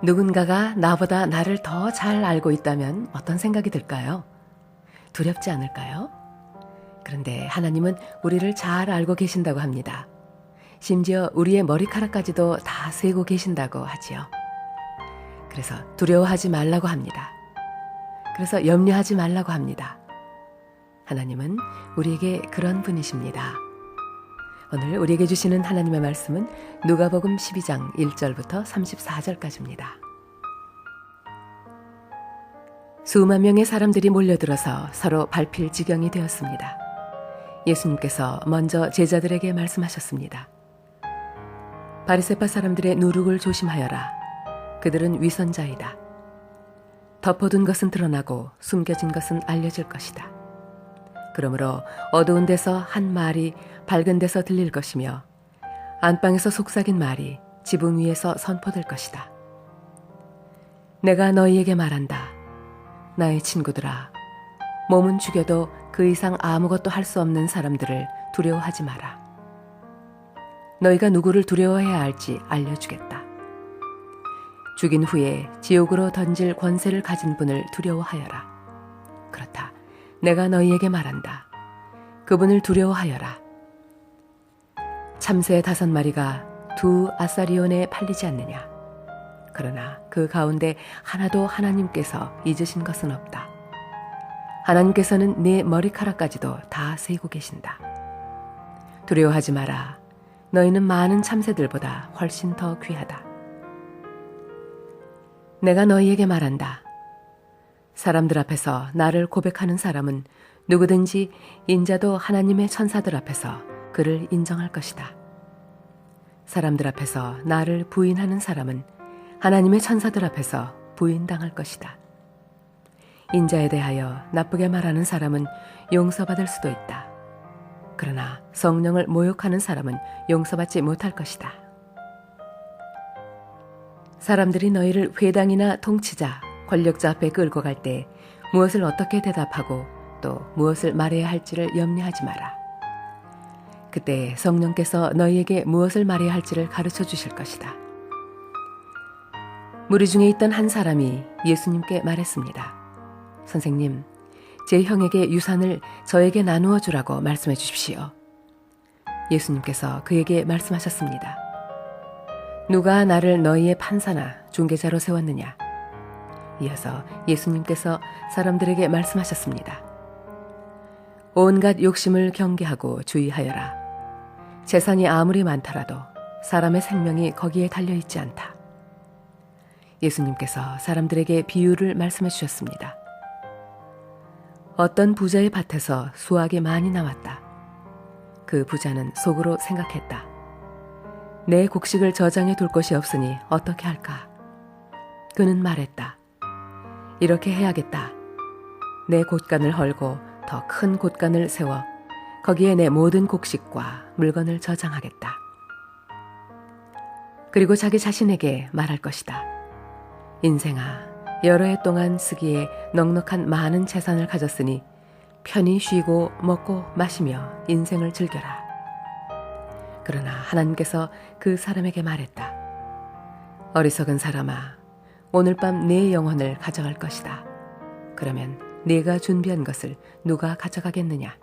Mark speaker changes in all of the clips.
Speaker 1: 누군가가 나보다 나를 더 잘 알고 있다면 어떤 생각이 들까요? 두렵지 않을까요? 그런데 하나님은 우리를 잘 알고 계신다고 합니다. 심지어 우리의 머리카락까지도 다 세고 계신다고 하지요. 그래서 두려워하지 말라고 합니다. 그래서 염려하지 말라고 합니다. 하나님은 우리에게 그런 분이십니다. 오늘 우리에게 주시는 하나님의 말씀은 누가복음 12장 1절부터 34절까지입니다. 수만 명의 사람들이 몰려들어서 서로 밟힐 지경이 되었습니다. 예수님께서 먼저 제자들에게 말씀하셨습니다. 바리새파 사람들의 누룩을 조심하여라. 그들은 위선자이다. 덮어둔 것은 드러나고 숨겨진 것은 알려질 것이다. 그러므로 어두운 데서 한 말이 밝은 데서 들릴 것이며 안방에서 속삭인 말이 지붕 위에서 선포될 것이다. 내가 너희에게 말한다. 나의 친구들아, 몸은 죽여도 그 이상 아무것도 할 수 없는 사람들을 두려워하지 마라. 너희가 누구를 두려워해야 할지 알려주겠다. 죽인 후에 지옥으로 던질 권세를 가진 분을 두려워하여라. 그렇다. 내가 너희에게 말한다. 그분을 두려워하여라. 참새 5마리가 2 아사리온에 팔리지 않느냐. 그러나 그 가운데 하나도 하나님께서 잊으신 것은 없다. 하나님께서는 네 머리카락까지도 다 세고 계신다. 두려워하지 마라. 너희는 많은 참새들보다 훨씬 더 귀하다. 내가 너희에게 말한다. 사람들 앞에서 나를 고백하는 사람은 누구든지 인자도 하나님의 천사들 앞에서 그를 인정할 것이다. 사람들 앞에서 나를 부인하는 사람은 하나님의 천사들 앞에서 부인당할 것이다. 인자에 대하여 나쁘게 말하는 사람은 용서받을 수도 있다. 그러나 성령을 모욕하는 사람은 용서받지 못할 것이다. 사람들이 너희를 회당이나 통치자, 권력자 앞에 끌고 갈 때 무엇을 어떻게 대답하고 또 무엇을 말해야 할지를 염려하지 마라. 그때 성령께서 너희에게 무엇을 말해야 할지를 가르쳐 주실 것이다. 무리 중에 있던 한 사람이 예수님께 말했습니다. 선생님, 제 형에게 유산을 저에게 나누어 주라고 말씀해 주십시오. 예수님께서 그에게 말씀하셨습니다. 누가 나를 너희의 판사나 중개자로 세웠느냐? 이어서 예수님께서 사람들에게 말씀하셨습니다. 온갖 욕심을 경계하고 주의하여라. 재산이 아무리 많더라도 사람의 생명이 거기에 달려있지 않다. 예수님께서 사람들에게 비유를 말씀해 주셨습니다. 어떤 부자의 밭에서 수확이 많이 나왔다. 그 부자는 속으로 생각했다. 내 곡식을 저장해 둘 곳이 없으니 어떻게 할까? 그는 말했다. 이렇게 해야겠다. 내 곳간을 헐고 더 큰 곳간을 세워 거기에 내 모든 곡식과 물건을 저장하겠다. 그리고 자기 자신에게 말할 것이다. 인생아, 여러 해 동안 쓰기에 넉넉한 많은 재산을 가졌으니 편히 쉬고 먹고 마시며 인생을 즐겨라. 그러나 하나님께서 그 사람에게 말했다. 어리석은 사람아, 오늘 밤 내 영혼을 가져갈 것이다. 그러면 네가 준비한 것을 누가 가져가겠느냐?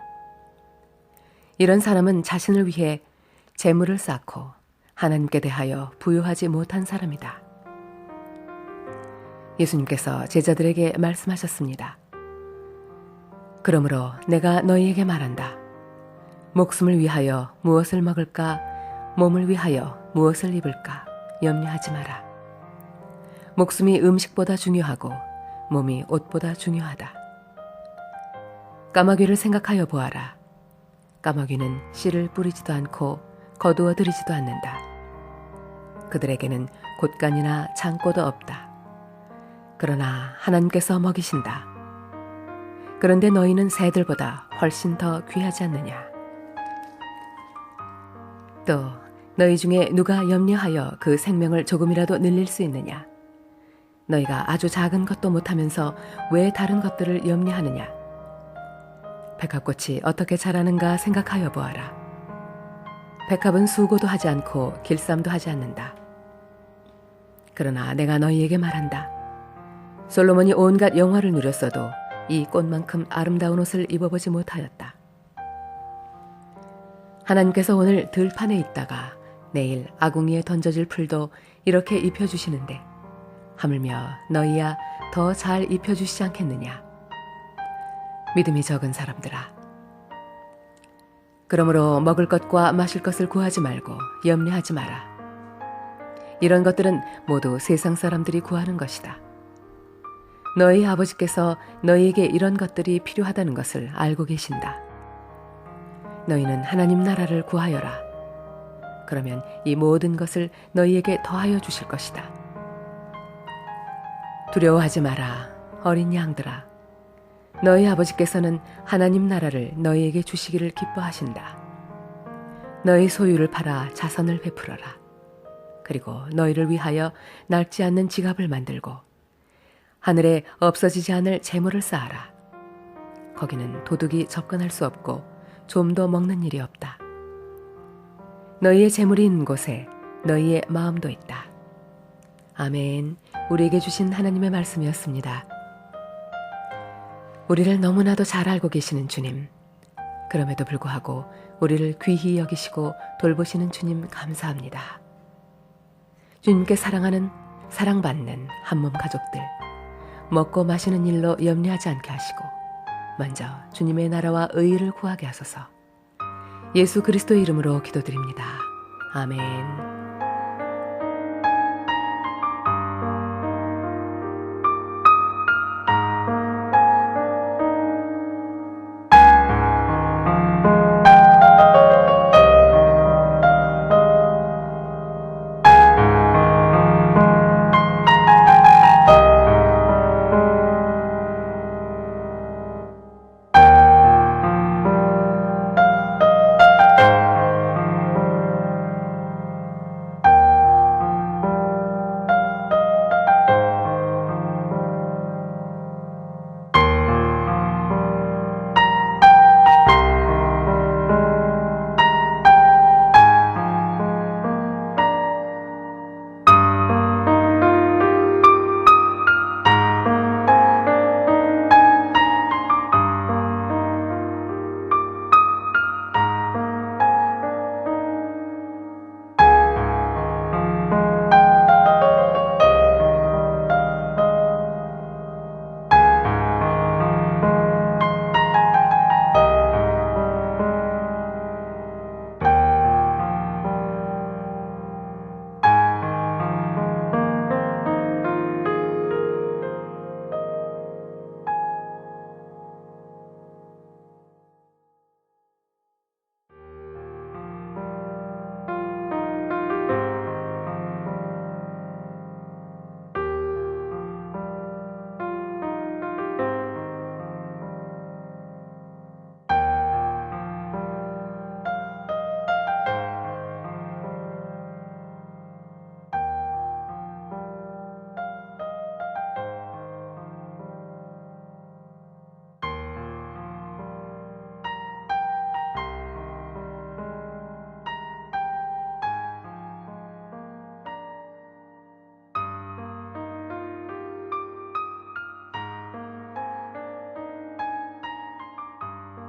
Speaker 1: 이런 사람은 자신을 위해 재물을 쌓고 하나님께 대하여 부요하지 못한 사람이다. 예수님께서 제자들에게 말씀하셨습니다. 그러므로 내가 너희에게 말한다. 목숨을 위하여 무엇을 먹을까? 몸을 위하여 무엇을 입을까? 염려하지 마라. 목숨이 음식보다 중요하고 몸이 옷보다 중요하다. 까마귀를 생각하여 보아라. 까마귀는 씨를 뿌리지도 않고 거두어 들이지도 않는다. 그들에게는 곳간이나 창고도 없다. 그러나 하나님께서 먹이신다. 그런데 너희는 새들보다 훨씬 더 귀하지 않느냐? 또 너희 중에 누가 염려하여 그 생명을 조금이라도 늘릴 수 있느냐? 너희가 아주 작은 것도 못하면서 왜 다른 것들을 염려하느냐? 백합꽃이 어떻게 자라는가 생각하여 보아라. 백합은 수고도 하지 않고 길쌈도 하지 않는다. 그러나 내가 너희에게 말한다. 솔로몬이 온갖 영화를 누렸어도 이 꽃만큼 아름다운 옷을 입어보지 못하였다. 하나님께서 오늘 들판에 있다가 내일 아궁이에 던져질 풀도 이렇게 입혀주시는데 하물며 너희야 더 잘 입혀주시지 않겠느냐. 믿음이 적은 사람들아. 그러므로 먹을 것과 마실 것을 구하지 말고 염려하지 마라. 이런 것들은 모두 세상 사람들이 구하는 것이다. 너희 아버지께서 너희에게 이런 것들이 필요하다는 것을 알고 계신다. 너희는 하나님 나라를 구하여라. 그러면 이 모든 것을 너희에게 더하여 주실 것이다. 두려워하지 마라, 어린 양들아. 너희 아버지께서는 하나님 나라를 너희에게 주시기를 기뻐하신다. 너희 소유를 팔아 자선을 베풀어라. 그리고 너희를 위하여 낡지 않는 지갑을 만들고 하늘에 없어지지 않을 재물을 쌓아라. 거기는 도둑이 접근할 수 없고 좀도 먹는 일이 없다. 너희의 재물이 있는 곳에 너희의 마음도 있다. 아멘. 우리에게 주신 하나님의 말씀이었습니다. 우리를 너무나도 잘 알고 계시는 주님, 그럼에도 불구하고 우리를 귀히 여기시고 돌보시는 주님 감사합니다. 주님께 사랑하는, 사랑받는 한몸 가족들, 먹고 마시는 일로 염려하지 않게 하시고 먼저 주님의 나라와 의의를 구하게 하소서. 예수 그리스도의 이름으로 기도드립니다. 아멘.